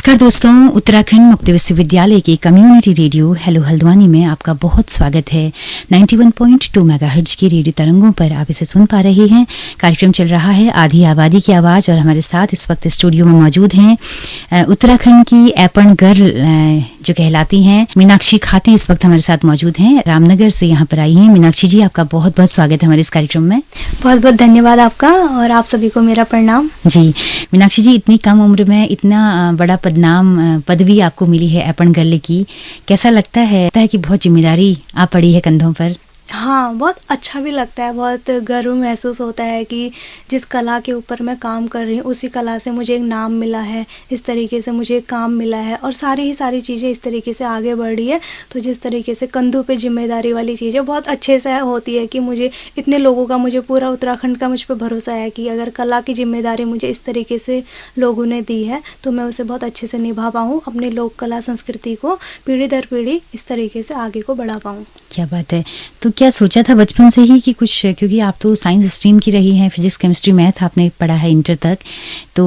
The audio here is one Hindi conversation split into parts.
नमस्कार दोस्तों, उत्तराखंड मुक्त विश्वविद्यालय के कम्युनिटी रेडियो हेलो हल्द्वानी में आपका बहुत स्वागत है। 91.2 मेगाहर्ट्ज की रेडियो तरंगों पर आप इसे सुन पा रहे हैं। कार्यक्रम चल रहा है आधी आबादी की आवाज़ और हमारे साथ इस वक्त स्टूडियो में मौजूद हैं उत्तराखंड की एपण गर्ल जो कहलाती हैं मीनाक्षी खाती इस वक्त हमारे साथ मौजूद हैं। रामनगर से यहाँ पर आई हैं। मीनाक्षी जी, आपका बहुत बहुत स्वागत है हमारे इस कार्यक्रम में। बहुत बहुत धन्यवाद आपका और आप सभी को मेरा प्रणाम। जी मीनाक्षी जी, इतनी कम उम्र में इतना बड़ा पदवी आपको मिली है एपण गर्ल की, कैसा लगता है कि बहुत जिम्मेदारी आ पड़ी है कंधों पर? हाँ, बहुत अच्छा भी लगता है, बहुत गर्व महसूस होता है कि जिस कला के ऊपर मैं काम कर रही हूँ उसी कला से मुझे एक नाम मिला है, इस तरीके से मुझे एक काम मिला है और सारी चीज़ें इस तरीके से आगे बढ़ रही है। तो जिस तरीके से कंधों पे जिम्मेदारी वाली चीज़ें बहुत अच्छे से होती है कि मुझे इतने लोगों का, मुझे पूरा उत्तराखंड का मुझ पर भरोसा है कि अगर कला की जिम्मेदारी मुझे इस तरीके से लोगों ने दी है तो मैं उसे बहुत अच्छे से निभा पाऊँ, अपनी लोक कला संस्कृति को पीढ़ी दर पीढ़ी इस तरीके से आगे को बढ़ा पाऊँ। क्या बात है। तो क्या सोचा था बचपन से ही कि कुछ, क्योंकि आप तो साइंस स्ट्रीम की रही हैं, फिजिक्स केमिस्ट्री मैथ आपने पढ़ा है इंटर तक, तो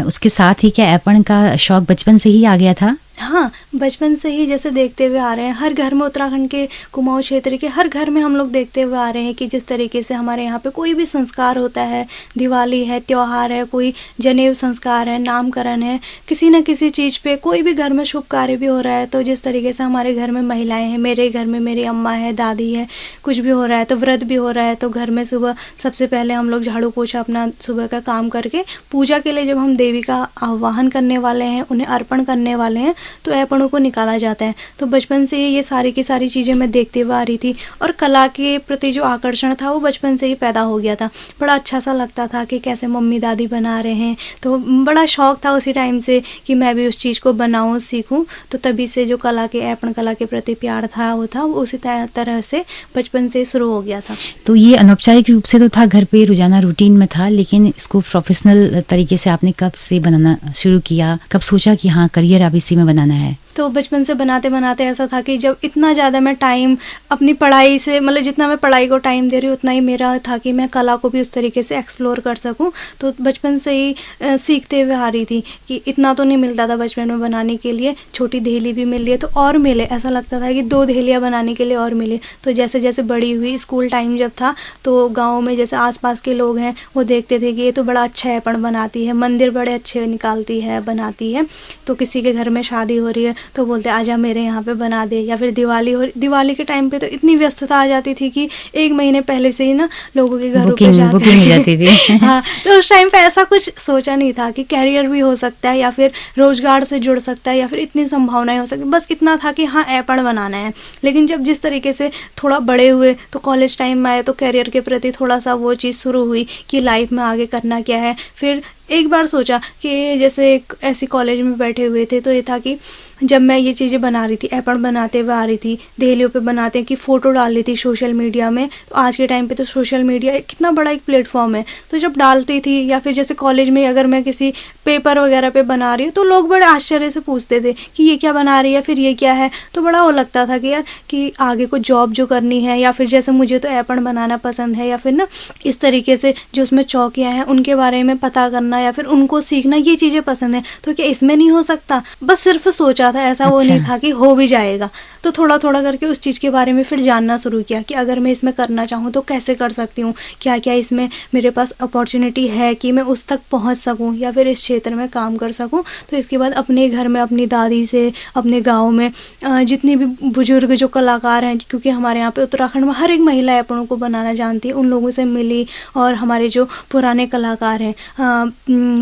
उसके साथ ही क्या एपण का शौक बचपन से ही आ गया था? हाँ, बचपन से ही जैसे देखते हुए आ रहे हैं, हर घर में उत्तराखंड के कुमाऊं क्षेत्र के हर घर में हम लोग देखते हुए आ रहे हैं कि जिस तरीके से हमारे यहाँ पे कोई भी संस्कार होता है, दिवाली है, त्योहार है, कोई जनेऊ संस्कार है, नामकरण है, किसी न किसी चीज़ पे कोई भी घर में शुभ कार्य भी हो रहा है तो जिस तरीके से हमारे घर में महिलाएं हैं, मेरे घर में मेरी अम्मा है, दादी है, कुछ भी हो रहा है तो व्रत भी हो रहा है तो घर में सुबह सबसे पहले हम लोग झाड़ू पोछा अपना सुबह का काम करके पूजा के लिए जब हम देवी का आह्वान करने वाले हैं, उन्हें अर्पण करने वाले हैं तो एपणों को निकाला जाता है। तो बचपन से ही ये सारी की सारी चीज़ें मैं देखते हुए आ रही थी और कला के प्रति जो आकर्षण था वो बचपन से ही पैदा हो गया था। बड़ा अच्छा सा लगता था कि कैसे मम्मी दादी बना रहे हैं, तो बड़ा शौक था उसी टाइम से कि मैं भी उस चीज़ को बनाऊं, सीखूं। तो तभी से जो कला के, एपण कला के प्रति प्यार था वो उसी तरह से बचपन से शुरू हो गया था। तो ये अनौपचारिक रूप से तो था, घर पे रोजाना रूटीन में था, लेकिन इसको प्रोफेशनल तरीके से आपने कब से बनाना शुरू किया? कब सोचा कि हाँ करियर अब इसी में बनाना है? तो बचपन से बनाते बनाते ऐसा था कि जब इतना ज़्यादा मैं टाइम अपनी पढ़ाई से, मतलब जितना मैं पढ़ाई को टाइम दे रही हूँ उतना ही मेरा था कि मैं कला को भी उस तरीके से एक्सप्लोर कर सकूँ। तो बचपन से ही सीखते हुए आ रही थी कि इतना तो नहीं मिलता था बचपन में बनाने के लिए, छोटी देहली भी मिल रही है तो और मिले, ऐसा लगता था कि 2 देहलियाँ बनाने के लिए और मिले। तो जैसे जैसे बड़ी हुई, स्कूल टाइम जब था तो गाँव में जैसे आसपास के लोग हैं वो देखते थे कि ये तो बड़ा अच्छा एपण बनाती है, मंदिर बड़े अच्छे निकालती है, बनाती है। तो किसी के घर में शादी हो रही है तो बोलते आजा मेरे यहाँ पे बना दे, या फिर दिवाली के टाइम पे तो इतनी व्यस्तता आ जाती थी कि 1 महीने पहले से ही ना लोगों के घरों पे जाती थी। हाँ, तो उस टाइम पे ऐसा कुछ सोचा नहीं था कि कैरियर भी हो सकता है या फिर रोजगार से जुड़ सकता है या फिर इतनी संभावनाएं हो सकती, बस इतना था कि हाँ एपण बनाना है। लेकिन जब जिस तरीके से थोड़ा बड़े हुए तो कॉलेज टाइम में आए तो कैरियर के प्रति थोड़ा सा वो चीज़ शुरू हुई कि लाइफ में आगे करना क्या है। फिर एक बार सोचा कि जैसे ऐसी कॉलेज में बैठे हुए थे तो ये था कि जब मैं ये चीज़ें बना रही थी, एपण बनाते हुए आ रही थी, देहलियों पे बनाते हैं कि फ़ोटो डाल रही थी सोशल मीडिया में। तो आज के टाइम पे तो सोशल मीडिया कितना बड़ा एक प्लेटफॉर्म है, तो जब डालती थी या फिर जैसे कॉलेज में अगर मैं किसी पेपर वगैरह पे बना रही हूँ तो लोग बड़े आश्चर्य से पूछते थे कि ये क्या बना रही है, फिर ये क्या है। तो बड़ा वो लगता था कि यार कि आगे को जॉब जो करनी है या फिर जैसे मुझे तो एपण बनाना पसंद है या फिर ना इस तरीके से जो उसमें चौकियाँ हैं उनके बारे में पता करना या फिर उनको सीखना, ये चीज़ें पसंद है। तो क्या इसमें नहीं हो सकता? बस सिर्फ सोचा था, ऐसा वो नहीं था कि हो भी जाएगा। तो थोड़ा थोड़ा करके उस चीज़ के बारे में फिर जानना शुरू किया कि अगर मैं इसमें करना चाहूँ तो कैसे कर सकती हूँ, क्या क्या इसमें मेरे पास अपॉर्चुनिटी है कि मैं उस तक पहुँच सकूँ या फिर इस क्षेत्र में काम कर सकूँ। तो इसके बाद अपने घर में अपनी दादी से, अपने गाँव में जितनी भी बुजुर्ग जो कलाकार हैं, क्योंकि हमारे यहाँ पे उत्तराखंड में हर एक महिला एपणों को बनाना जानती है, उन लोगों से मिली। और हमारे जो पुराने कलाकार हैं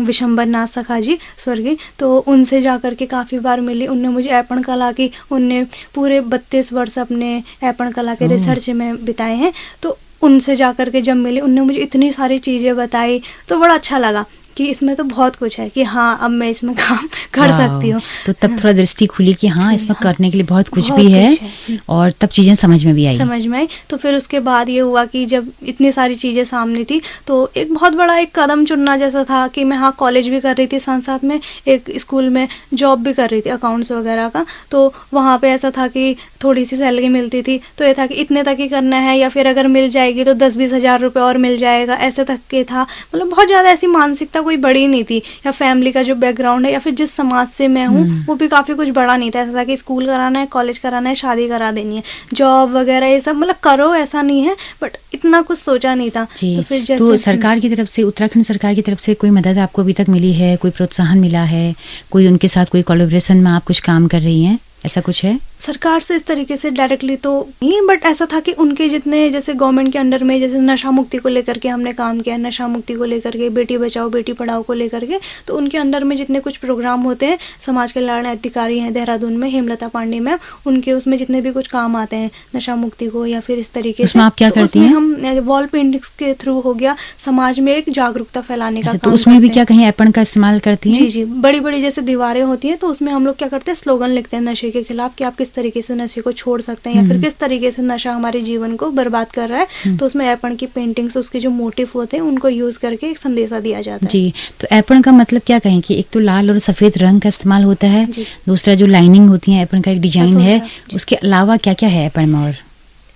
विशंबर नाथ सखा जी स्वर्गीय, तो उनसे जा कर के काफ़ी बार मिली। उनने मुझे एपण कला की, उनने पूरे 32 वर्ष अपने एपण कला के रिसर्च में बिताए हैं। तो उनसे जा कर के जब मिली, उनने मुझे इतनी सारी चीज़ें बताई तो बड़ा अच्छा लगा कि इसमें तो बहुत कुछ है कि हाँ अब मैं इसमें काम कर सकती हूँ। तो तब थोड़ा दृष्टि खुली कि हाँ इसमें करने के लिए बहुत कुछ भी है और तब चीज़ें समझ में भी आई। तो फिर उसके बाद ये हुआ कि जब इतनी सारी चीज़ें सामने थी तो एक बहुत बड़ा एक कदम चुनना जैसा था कि मैं हाँ कॉलेज भी कर रही थी, साथ साथ में एक स्कूल में जॉब भी कर रही थी अकाउंट्स वगैरह का। तो वहाँ पे ऐसा था कि थोड़ी सी सैलरी मिलती थी, तो ये था कि इतने तक ही करना है या फिर अगर मिल जाएगी तो 10-20 हज़ार रुपये और मिल जाएगा, ऐसे तक के था। मतलब बहुत ज़्यादा ऐसी मानसिकता कोई बड़ी नहीं थी, या फैमिली का जो बैकग्राउंड है या फिर जिस समाज से मैं हूँ वो भी काफ़ी कुछ बड़ा नहीं था। ऐसा था कि स्कूल कराना है, कॉलेज कराना है, शादी करा देनी है, जॉब वगैरह ये सब मतलब करो, ऐसा नहीं है, बट इतना कुछ सोचा नहीं था। जी। तो फिर जैसे तो सरकार की तरफ से, उत्तराखंड सरकार की तरफ से कोई मदद आपको अभी तक मिली है, कोई प्रोत्साहन मिला है, कोई उनके साथ कोई कोलैबोरेशन में आप कुछ काम कर रही हैं, ऐसा कुछ है? सरकार से इस तरीके से डायरेक्टली तो नहीं, बट ऐसा था कि उनके जितने जैसे गवर्नमेंट के अंडर में जैसे नशा मुक्ति को लेकर के हमने काम किया, नशा मुक्ति को लेकर के, बेटी बचाओ बेटी पढ़ाओ को लेकर के, तो उनके अंडर में जितने कुछ प्रोग्राम होते हैं, समाज कल्याण अधिकारी हैं देहरादून में हेमलता पांडे मैम, उनके उसमें जितने भी कुछ काम आते हैं नशा मुक्ति को या फिर इस तरीके से, उसमें आप क्या करती हैं? हम वॉल पेंटिंग्स के थ्रू हो गया, समाज में एक जागरूकता फैलाने का तो काम उसमें भी करते क्या हैं। कहीं ऐपण का इस्तेमाल करती हैं? जी जी, बड़ी बड़ी जैसे दीवारें होती हैं तो उसमें हम लोग क्या करते हैं, स्लोगन लिखते हैं नशे के खिलाफ कि आप किस तरीके से नशे को छोड़ सकते हैं या फिर किस तरीके से नशा हमारे जीवन को बर्बाद कर रहा है। तो उसमें ऐपण की पेंटिंग्स, उसके जो मोटिव होते हैं उनको यूज करके एक संदेशा दिया जाता है। जी। तो ऐपण का मतलब क्या कहें कि एक तो लाल और सफेद रंग का इस्तेमाल होता है, जी। दूसरा जो लाइनिंग होती है ऐपण का एक डिजाइन है, जी। उसके अलावा क्या क्या है ऐपण में? और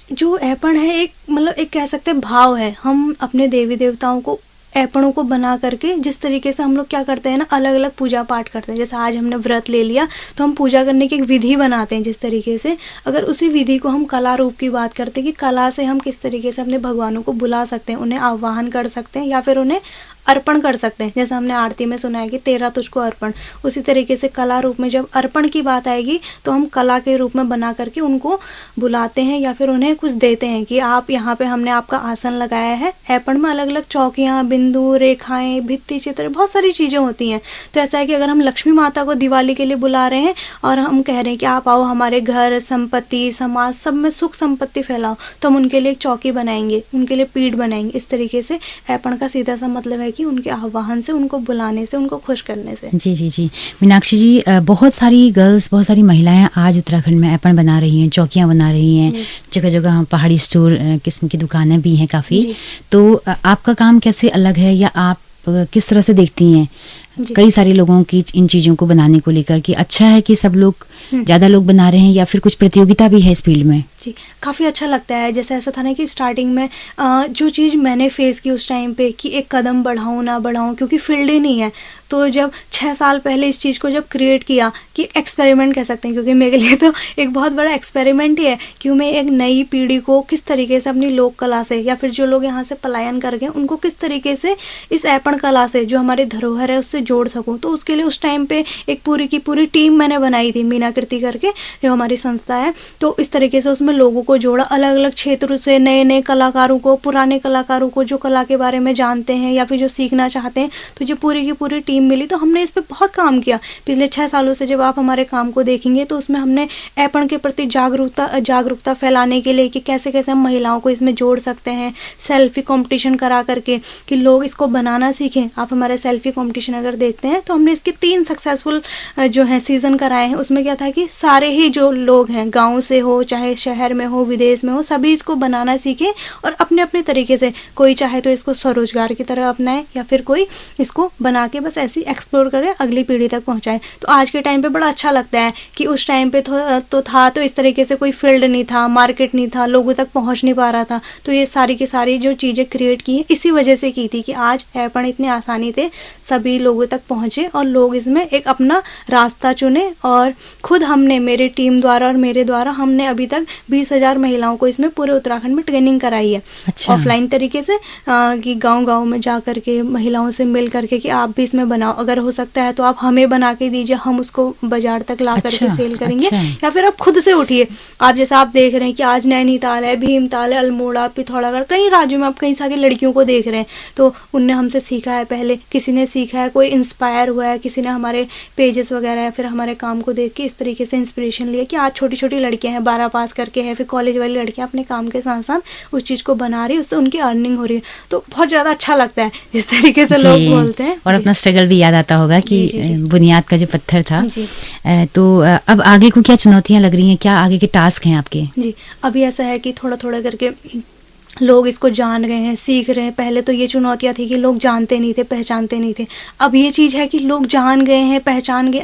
जो ऐपण है एक मतलब एक कह सकते हैं भाव है, हम अपने देवी देवताओं को ऐपणों को बना करके जिस तरीके से हम लोग क्या करते हैं ना, अलग अलग पूजा पाठ करते हैं। जैसे आज हमने व्रत ले लिया तो हम पूजा करने की एक विधि बनाते हैं, जिस तरीके से अगर उसी विधि को हम कला रूप की बात करते हैं कि कला से हम किस तरीके से अपने भगवानों को बुला सकते हैं, उन्हें आह्वान कर सकते हैं या फिर उन्हें अर्पण कर सकते हैं। जैसे हमने आरती में सुना है कि तेरा तुझको अर्पण, उसी तरीके से कला रूप में जब अर्पण की बात आएगी तो हम कला के रूप में बना करके उनको बुलाते हैं या फिर उन्हें कुछ देते हैं कि आप यहाँ पे हमने आपका आसन लगाया है। ऐपण में अलग अलग चौकियाँ, बिंदु, रेखाएं, भित्ति चित्र, बहुत सारी चीज़ें होती हैं। तो ऐसा है कि अगर हम लक्ष्मी माता को दिवाली के लिए बुला रहे हैं और हम कह रहे हैं कि आप आओ हमारे घर, संपत्ति, समाज सब में सुख संपत्ति फैलाओ, तो हम उनके लिए एक चौकी बनाएंगे, उनके लिए पीठ बनाएंगे। इस तरीके से ऐपण का सीधा सा मतलब है कि उनके आह्वान से, उनको बुलाने से, उनको खुश करने से। जी जी जी। मीनाक्षी जी, बहुत सारी गर्ल्स, बहुत सारी महिलाएं आज उत्तराखंड में ऐपण बना रही हैं, चौकियां बना रही हैं, जगह जगह पहाड़ी स्टोर किस्म की दुकानें भी हैं काफ़ी। तो आपका काम कैसे अलग है या आप किस तरह से देखती हैं कई सारे लोगों की इन चीज़ों को बनाने को लेकर कि अच्छा है कि सब लोग, ज़्यादा लोग बना रहे हैं या फिर कुछ प्रतियोगिता भी है इस फील्ड में? जी, काफ़ी अच्छा लगता है। जैसे ऐसा था ना कि स्टार्टिंग में जो चीज़ मैंने फेस की उस टाइम पे कि एक कदम बढ़ाऊँ ना बढ़ाऊँ, क्योंकि फील्ड ही नहीं है। तो जब 6 साल पहले इस चीज़ को जब क्रिएट किया कि एक्सपेरिमेंट कह सकते हैं, क्योंकि मेरे लिए तो एक बहुत बड़ा एक्सपेरिमेंट ही है कि मैं एक नई पीढ़ी को किस तरीके से अपनी लोक कला से या फिर जो लोग यहाँ से पलायन कर गए उनको किस तरीके से इस ऐपण कला से जो हमारी धरोहर है उससे जोड़ सकूँ। तो उसके लिए उस टाइम पे एक पूरी की पूरी टीम मैंने बनाई थी, मीनाकृति करके जो हमारी संस्था है। तो इस तरीके से उसमें लोगों को जोड़ा, अलग अलग क्षेत्रों से नए नए कलाकारों को, पुराने कलाकारों को जो कला के बारे में जानते हैं या फिर जो सीखना चाहते हैं। तो जो पूरी की पूरी टीम मिली, तो हमने इस पर बहुत काम किया पिछले 6 सालों से। जब आप हमारे काम को देखेंगे तो उसमें हमने ऐपण के प्रति जागरूकता फैलाने के लिए कि कैसे कैसे हम महिलाओं को इसमें जोड़ सकते हैं, सेल्फी कंपटीशन करा करके कि लोग इसको बनाना सीखें। आप हमारे सेल्फी कंपटीशन अगर देखते हैं तो हमने इसके 3 सक्सेसफुल जो है सीजन कराए हैं। उसमें क्या था कि सारे ही जो लोग हैं, गाँव से हो चाहे शहर में हो विदेश में हो, सभी इसको बनाना सीखें और अपने अपने तरीके से, कोई चाहे तो इसको स्वरोजगार की तरह अपनाए या फिर कोई इसको बना के बस ऐसी एक्सप्लोर करें, अगली पीढ़ी तक पहुंचाए। तो आज के टाइम पे बड़ा अच्छा लगता है कि उस टाइम पे तो इस तरीके से कोई फील्ड नहीं था, मार्केट नहीं था, लोगों तक पहुंच नहीं पा रहा था। तो ये सारी की सारी जो चीज़ें क्रिएट की हैं इसी वजह से की थी कि आज ऐपण इतनी आसानी से सभी लोगों तक पहुँचे और लोग इसमें एक अपना रास्ता चुने। और खुद हमने, मेरी टीम द्वारा और मेरे द्वारा, हमने अभी तक 20,000 महिलाओं को इसमें पूरे उत्तराखंड में ट्रेनिंग कराई है। अच्छा। ऑफलाइन तरीके से कि गांव-गांव में जा करके महिलाओं से मिल करके कि आप भी इसमें बनाओ, अगर हो सकता है तो आप हमें बना के दीजिए, हम उसको बाजार तक ला करके सेल करेंगे। या फिर आप खुद से उठिए। आप जैसे आप देख रहे हैं कि आज नैनीताल है, भीमताल है, अल्मोड़ा, पिथौरागढ़, कई राज्यों में आप कई सारी लड़कियों को देख रहे हैं। तो उनने हमसे सीखा है, पहले किसी ने सीखा है, कोई इंस्पायर हुआ है, किसी ने हमारे पेजेस वगैरह या फिर हमारे काम को देख के इस तरीके से इंस्पिरेशन लिया कि आज छोटी छोटी लड़कियां हैं, 12 पास करके है, फिर कॉलेज वाली लड़कियां अपने काम के साथ साथ उस चीज़ को बना रही है, उससे उनकी अर्निंग हो रही है। तो बहुत ज़्यादा अच्छा लगता है जिस तरीके से लोग बोलते हैं। और अपना स्ट्रगल भी याद आता होगा कि बुनियाद का जो पत्थर था। जी। तो अब आगे को क्या चुनौतियां लग रही हैं, क्या आगे के टास्क हैं आपके? जी, अभी ऐसा है कि थोड़ा थोड़ा करके लोग इसको जान रहे हैं, सीख रहे हैं। पहले तो ये चुनौतियां थी कि लोग जानते नहीं थे, पहचानते नहीं थे। अब ये चीज़ है कि लोग जान गए हैं, पहचान गए।